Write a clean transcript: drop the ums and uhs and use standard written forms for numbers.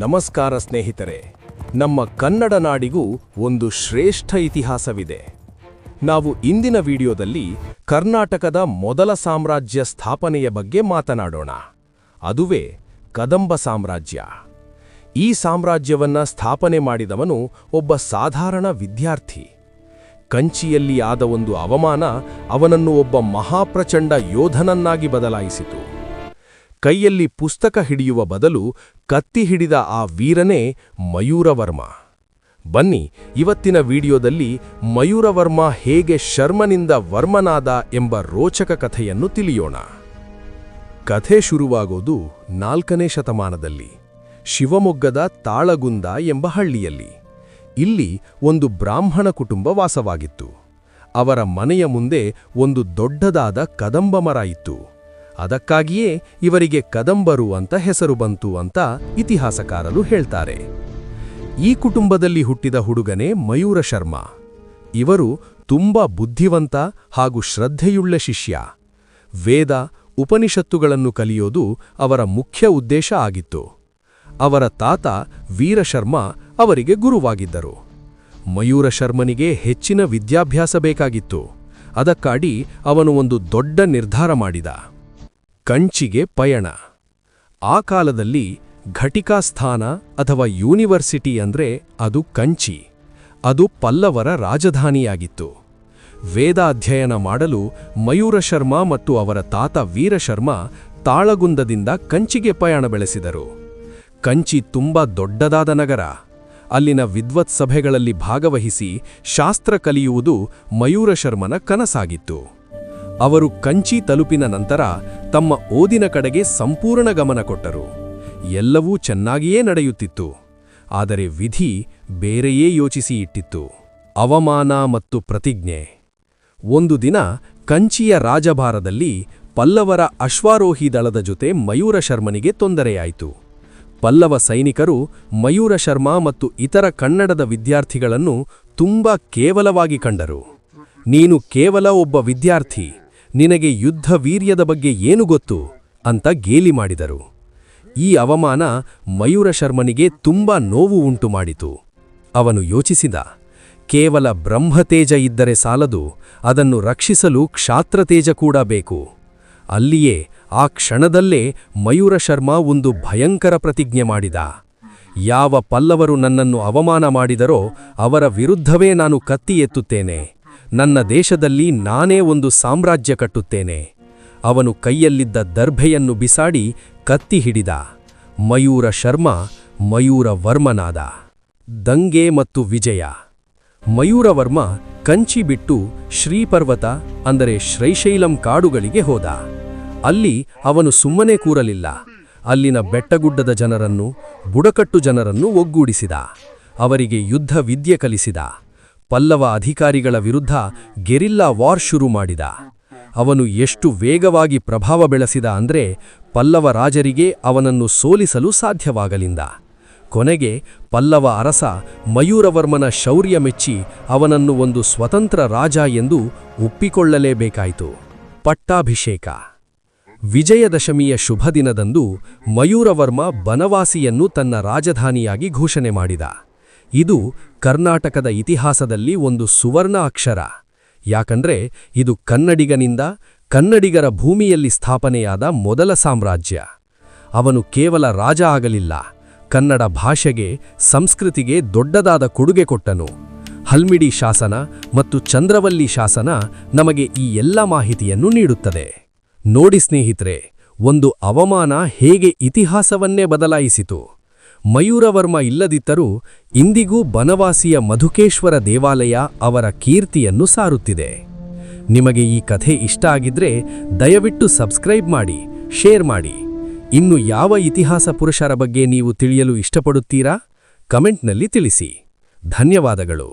ನಮಸ್ಕಾರ ಸ್ನೇಹಿತರೆ, ನಮ್ಮ ಕನ್ನಡ ನಾಡಿಗೂ ಒಂದು ಶ್ರೇಷ್ಠ ಇತಿಹಾಸವಿದೆ. ನಾವು ಇಂದಿನ ವಿಡಿಯೋದಲ್ಲಿ ಕರ್ನಾಟಕದ ಮೊದಲ ಸಾಮ್ರಾಜ್ಯ ಸ್ಥಾಪನೆಯ ಬಗ್ಗೆ ಮಾತನಾಡೋಣ. ಅದುವೇ ಕದಂಬ ಸಾಮ್ರಾಜ್ಯ. ಈ ಸಾಮ್ರಾಜ್ಯವನ್ನ ಸ್ಥಾಪನೆ ಮಾಡಿದವನು ಒಬ್ಬ ಸಾಧಾರಣ ವಿದ್ಯಾರ್ಥಿ. ಕಂಚಿಯಲ್ಲಿ ಆದ ಒಂದು ಅವಮಾನ ಅವನನ್ನು ಒಬ್ಬ ಮಹಾಪ್ರಚಂಡ ಯೋಧನನ್ನಾಗಿ ಬದಲಾಯಿಸಿತು. ಕೈಯಲ್ಲಿ ಪುಸ್ತಕ ಹಿಡಿಯುವ ಬದಲು ಕತ್ತಿ ಹಿಡಿದ ಆ ವೀರನೇ ಮಯೂರವರ್ಮ. ಬನ್ನಿ, ಇವತ್ತಿನ ವಿಡಿಯೋದಲ್ಲಿ ಮಯೂರವರ್ಮ ಹೇಗೆ ಶರ್ಮನಿಂದ ವರ್ಮನಾದ ಎಂಬ ರೋಚಕ ಕಥೆಯನ್ನು ತಿಳಿಯೋಣ. ಕಥೆ ಶುರುವಾಗೋದು 4ನೇ ಶತಮಾನದಲ್ಲಿ, ಶಿವಮೊಗ್ಗದ ತಾಳಗುಂದ ಎಂಬ ಹಳ್ಳಿಯಲ್ಲಿ. ಇಲ್ಲಿ ಒಂದು ಬ್ರಾಹ್ಮಣ ಕುಟುಂಬ ವಾಸವಾಗಿತ್ತು. ಅವರ ಮನೆಯ ಮುಂದೆ ಒಂದು ದೊಡ್ಡದಾದ ಕದಂಬ ಮರ ಇತ್ತು. ಅದಕ್ಕಾಗಿಯೇ ಇವರಿಗೆ ಕದಂಬರು ಅಂತ ಹೆಸರು ಬಂತು ಅಂತ ಇತಿಹಾಸಕಾರರು ಹೇಳ್ತಾರೆ. ಈ ಕುಟುಂಬದಲ್ಲಿ ಹುಟ್ಟಿದ ಹುಡುಗನೇ ಮಯೂರ ಶರ್ಮ. ಇವರು ತುಂಬಾ ಬುದ್ಧಿವಂತ ಹಾಗೂ ಶ್ರದ್ಧೆಯುಳ್ಳ ಶಿಷ್ಯ. ವೇದ, ಉಪನಿಷತ್ತುಗಳನ್ನು ಕಲಿಯೋದು ಅವರ ಮುಖ್ಯ ಉದ್ದೇಶ ಆಗಿತ್ತು. ಅವರ ತಾತ ವೀರಶರ್ಮ ಅವರಿಗೆ ಗುರುವಾಗಿದ್ದರು. ಮಯೂರ ಶರ್ಮನಿಗೆ ಹೆಚ್ಚಿನ ವಿದ್ಯಾಭ್ಯಾಸ ಬೇಕಾಗಿತ್ತು. ಅದಕ್ಕಾಗಿ ಅವನು ಒಂದು ದೊಡ್ಡ ನಿರ್ಧಾರ ಮಾಡಿದ. ಕಂಚಿಗೆ ಪಯಣ. ಆ ಕಾಲದಲ್ಲಿ ಘಟಿಕಾಸ್ಥಾನ ಅಥವಾ ಯೂನಿವರ್ಸಿಟಿ ಅಂದ್ರೆ ಅದು ಕಂಚಿ. ಅದು ಪಲ್ಲವರ ರಾಜಧಾನಿಯಾಗಿತ್ತು. ವೇದ ಅಧ್ಯಯನ ಮಾಡಲು ಮಯೂರ ಶರ್ಮ ಮತ್ತು ಅವರ ತಾತ ವೀರಶರ್ಮ ತಾಳಗುಂದದಿಂದ ಕಂಚಿಗೆ ಪಯಣ ಬೆಳೆಸಿದರು. ಕಂಚಿ ತುಂಬಾ ದೊಡ್ಡದಾದ ನಗರ. ಅಲ್ಲಿನ ವಿದ್ವತ್ ಸಭೆಗಳಲ್ಲಿ ಭಾಗವಹಿಸಿ ಶಾಸ್ತ್ರ ಕಲಿಯುವುದು ಮಯೂರ ಶರ್ಮನ ಕನಸಾಗಿತ್ತು. ಅವರು ಕಂಚಿ ತಲುಪಿನ ನಂತರ ತಮ್ಮ ಓದಿನ ಕಡೆಗೆ ಸಂಪೂರ್ಣ ಗಮನ ಕೊಟ್ಟರು. ಎಲ್ಲವೂ ಚೆನ್ನಾಗಿಯೇ ನಡೆಯುತ್ತಿತ್ತು. ಆದರೆ ವಿಧಿ ಬೇರೆಯೇ ಯೋಚಿಸಿ ಇಟ್ಟಿತ್ತು. ಅವಮಾನ ಮತ್ತು ಪ್ರತಿಜ್ಞೆ. ಒಂದು ದಿನ ಕಂಚಿಯ ರಾಜಭಾರದಲ್ಲಿ ಪಲ್ಲವರ ಅಶ್ವಾರೋಹಿ ದಳದ ಜೊತೆ ಮಯೂರ ಶರ್ಮನಿಗೆ ತೊಂದರೆಯಾಯಿತು. ಪಲ್ಲವ ಸೈನಿಕರು ಮಯೂರ ಶರ್ಮ ಮತ್ತು ಇತರ ಕನ್ನಡದ ವಿದ್ಯಾರ್ಥಿಗಳನ್ನು ತುಂಬಾ ಕೇವಲವಾಗಿ ಕಂಡರು. ನೀನು ಕೇವಲ ಒಬ್ಬ ವಿದ್ಯಾರ್ಥಿ, ನಿನಗೆ ಯುದ್ಧ ವೀರ್ಯದ ಬಗ್ಗೆ ಏನು ಗೊತ್ತು ಅಂತ ಗೇಲಿ ಮಾಡಿದರು. ಈ ಅವಮಾನ ಮಯೂರ ಶರ್ಮನಿಗೆ ತುಂಬಾ ನೋವು ಉಂಟು ಮಾಡಿತು. ಅವನು ಯೋಚಿಸಿದ, ಕೇವಲ ಬ್ರಹ್ಮತೇಜ ಇದ್ದರೆ ಸಾಲದು, ಅದನ್ನು ರಕ್ಷಿಸಲು ಕ್ಷಾತ್ರತೇಜ ಕೂಡ ಬೇಕು. ಅಲ್ಲಿಯೇ ಆ ಕ್ಷಣದಲ್ಲೇ ಮಯೂರ ಶರ್ಮ ಒಂದು ಭಯಂಕರ ಪ್ರತಿಜ್ಞೆ ಮಾಡಿದ. ಯಾವ ಪಲ್ಲವರು ನನ್ನನ್ನು ಅವಮಾನ ಮಾಡಿದರೋ ಅವರ ವಿರುದ್ಧವೇ ನಾನು ಕತ್ತಿ ಎತ್ತುತ್ತೇನೆ. ನನ್ನ ದೇಶದಲ್ಲಿ ನಾನೇ ಒಂದು ಸಾಮ್ರಾಜ್ಯ ಕಟ್ಟುತ್ತೇನೆ. ಅವನು ಕೈಯಲ್ಲಿದ್ದ ದರ್ಭೆಯನ್ನು ಬಿಸಾಡಿ ಕತ್ತಿ ಹಿಡಿದ. ಮಯೂರ ಶರ್ಮ ಮಯೂರವರ್ಮನಾದ. ದಂಗೆ ಮತ್ತು ವಿಜಯ. ಮಯೂರವರ್ಮ ಕಂಚಿ ಬಿಟ್ಟು ಶ್ರೀಪರ್ವತ ಅಂದರೆ ಶ್ರೈಶೈಲಂ ಕಾಡುಗಳಿಗೆ ಹೋದ. ಅಲ್ಲಿ ಅವನು ಸುಮ್ಮನೆ ಕೂರಲಿಲ್ಲ. ಅಲ್ಲಿನ ಬೆಟ್ಟಗುಡ್ಡದ ಜನರನ್ನು, ಬುಡಕಟ್ಟು ಜನರನ್ನು ಒಗ್ಗೂಡಿಸಿದ. ಅವರಿಗೆ ಯುದ್ಧ ವಿದ್ಯೆ ಕಲಿಸಿದ. ಪಲ್ಲವ ಅಧಿಕಾರಿಗಳ ವಿರುದ್ಧ ಗೆರಿಲ್ಲಾ ವಾರ್ ಶುರು ಮಾಡಿದ. ಅವನು ಎಷ್ಟು ವೇಗವಾಗಿ ಪ್ರಭಾವ ಬೆಳೆಸಿದ ಅಂದ್ರೆ ಪಲ್ಲವ ರಾಜರಿಗೆ ಅವನನ್ನು ಸೋಲಿಸಲು ಸಾಧ್ಯವಾಗಲಿಲ್ಲ. ಕೊನೆಗೆ ಪಲ್ಲವ ಅರಸ ಮಯೂರವರ್ಮನ ಶೌರ್ಯ ಮೆಚ್ಚಿ ಅವನನ್ನು ಒಂದು ಸ್ವತಂತ್ರ ರಾಜ ಎಂದು ಒಪ್ಪಿಕೊಳ್ಳಲೇಬೇಕಾಯಿತು. ಪಟ್ಟಾಭಿಷೇಕ. ವಿಜಯದಶಮಿಯ ಶುಭ ದಿನದಂದು ಮಯೂರವರ್ಮ ಬನವಾಸಿಯನ್ನು ತನ್ನ ರಾಜಧಾನಿಯಾಗಿ ಘೋಷಣೆ ಮಾಡಿದ. ಇದು ಕರ್ನಾಟಕದ ಇತಿಹಾಸದಲ್ಲಿ ಒಂದು ಸುವರ್ಣ ಅಕ್ಷರ. ಯಾಕಂದ್ರೆ ಇದು ಕನ್ನಡಿಗನಿಂದ, ಕನ್ನಡಿಗರ ಭೂಮಿಯಲ್ಲಿ ಸ್ಥಾಪನೆಯಾದ ಮೊದಲ ಸಾಮ್ರಾಜ್ಯ. ಅವನು ಕೇವಲ ರಾಜ ಆಗಲಿಲ್ಲ, ಕನ್ನಡ ಭಾಷೆಗೆ, ಸಂಸ್ಕೃತಿಗೆ ದೊಡ್ಡದಾದ ಕೊಡುಗೆ ಕೊಟ್ಟನು. ಹಲ್ಮಿಡಿ ಶಾಸನ ಮತ್ತು ಚಂದ್ರವಲ್ಲಿ ಶಾಸನ ನಮಗೆ ಈ ಎಲ್ಲ ಮಾಹಿತಿಯನ್ನು ನೀಡುತ್ತದೆ. ನೋಡಿ ಸ್ನೇಹಿತರೆ, ಒಂದು ಅವಮಾನ ಹೇಗೆ ಇತಿಹಾಸವನ್ನೇ ಬದಲಾಯಿಸಿತು. ಮಯೂರವರ್ಮ ಇಲ್ಲದಿದ್ದರೂ ಇಂದಿಗೂ ಬನವಾಸಿಯ ಮಧುಕೇಶ್ವರ ದೇವಾಲಯ ಅವರ ಕೀರ್ತಿಯನ್ನು ಸಾರುತ್ತಿದೆ. ನಿಮಗೆ ಈ ಕಥೆ ಇಷ್ಟ ಆಗಿದ್ರೆ ದಯವಿಟ್ಟು ಸಬ್ಸ್ಕ್ರೈಬ್ ಮಾಡಿ, ಶೇರ್ ಮಾಡಿ. ಇನ್ನು ಯಾವ ಇತಿಹಾಸ ಪುರುಷರ ಬಗ್ಗೆ ನೀವು ತಿಳಿಯಲು ಇಷ್ಟಪಡುತ್ತೀರಾ? ಕಮೆಂಟ್ನಲ್ಲಿ ತಿಳಿಸಿ. ಧನ್ಯವಾದಗಳು.